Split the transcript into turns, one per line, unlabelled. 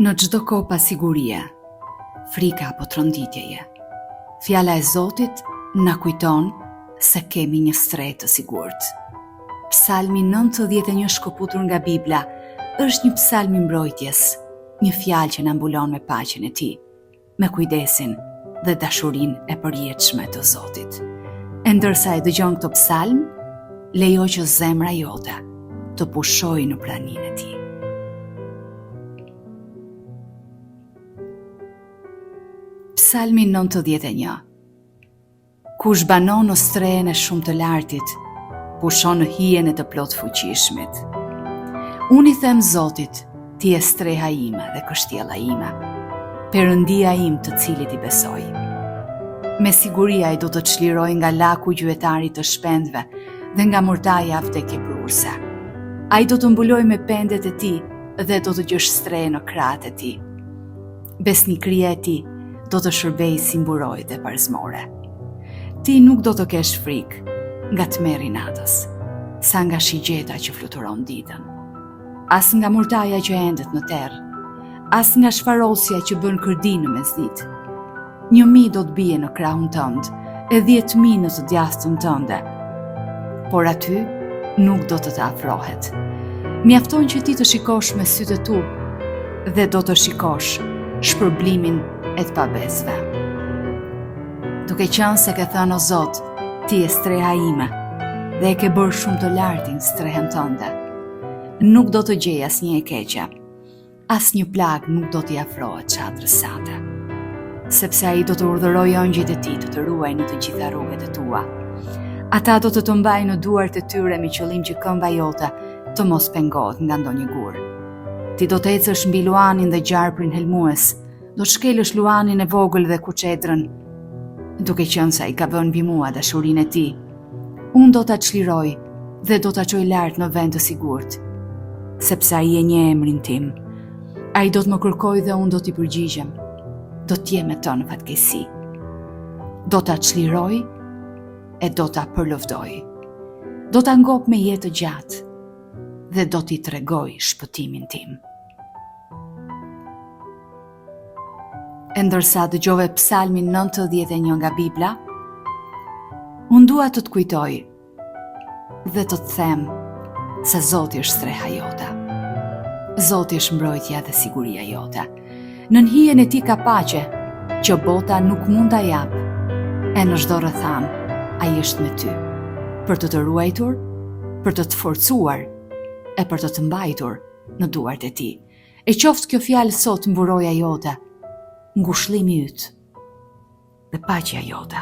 Në çdo kohë pasigurie, frika apo tronditjeje, fjala e Zotit na kujton se kemi një strehë të sigurt. Psalmi 91 shkëputur nga Bibla është një psalm i mbrojtjes, një fjalë që na mbulon me paqen e Tij, me kujdesin dhe dashurinë e përjetshme të Zotit. E ndërsa e dëgjon këtë psalm, lejo që zemra jote të pushojë në praninë e Tij. Psalmi 91. Kush banon në strehën e shumë të lartit, pushon në hijen e të plot fuqishmit. Unë i them Zotit, ti je streha ime dhe kështjella ime, Perëndia im të cilit i besoj. Me siguri ai do të çliroj nga laku gjuetari të shpendëve dhe nga murtaja vdekjeprurse. Ai do të mbuloj me pendet e tij dhe do të gjosh strehë në krahët e tij. Besnikëria e tij do të shërbej si mburojë dhe parzmore. Ti nuk do të kesh frikë nga tmerri i natës, sa nga shigjeta që fluturon ditën, as nga murtaja që endet në terr, as nga shfarosja që bën kërdi në mesditë. 1.000 do të bie në krahun tënd, e 10.000 në të djastën tënde, por aty nuk do të afrohet. Mjafton që ti të shikosh me sytë e tu dhe do të shikosh shpërblimin e të pabesve. Duke qenë se ke thënë o Zot, ti je streha ime dhe e ke bërë shumë të lartin strehën tënde, nuk do të gjej asnjë e keqe, asnjë plagë nuk do t'i afrohet çadrës sate, sepse ai do të urdhërojë angjëjt e tij të të ruajnë në të gjitha rrugët e tua. Ata do të mbajnë në duart e tyre me qëllim që këmba jote të mos pengohet nga ndonjë gur. Ti do të ecësh mbi luanin dhe gjarprin helmues, do të shkelësh luanin e vogël dhe kuçetrën, duke qenë se ai ka vënë mbi mua dashurinë e tij. Unë do ta çliroj dhe do ta çoj lart në vend të sigurt, sepse ai e njeh emrin tim. Ai do të më kërkojë dhe unë do t'i përgjigjem. Do të jem me të në fatkeqësi. Do ta çliroj e do ta përlëvdoj. Do ta ngop me jetë të gjatë dhe do t'i tregoj shpëtimin tim. E ndërsa dëgjove psalmin 91 nga Bibla, unë dua të të kujtoj dhe të të them se Zoti është streha jote. Zoti është mbrojtja dhe siguria jote. Në hijen e tij ka paqe që bota nuk mund ta jap. E në çdo rretham ai është me ty, për të të ruajtur, për të të forcuar e për të të mbajtur në duart e tij. E qoftë kjo fjalë sot mburoja jote, ngushëllimi yt dhe paqja jote.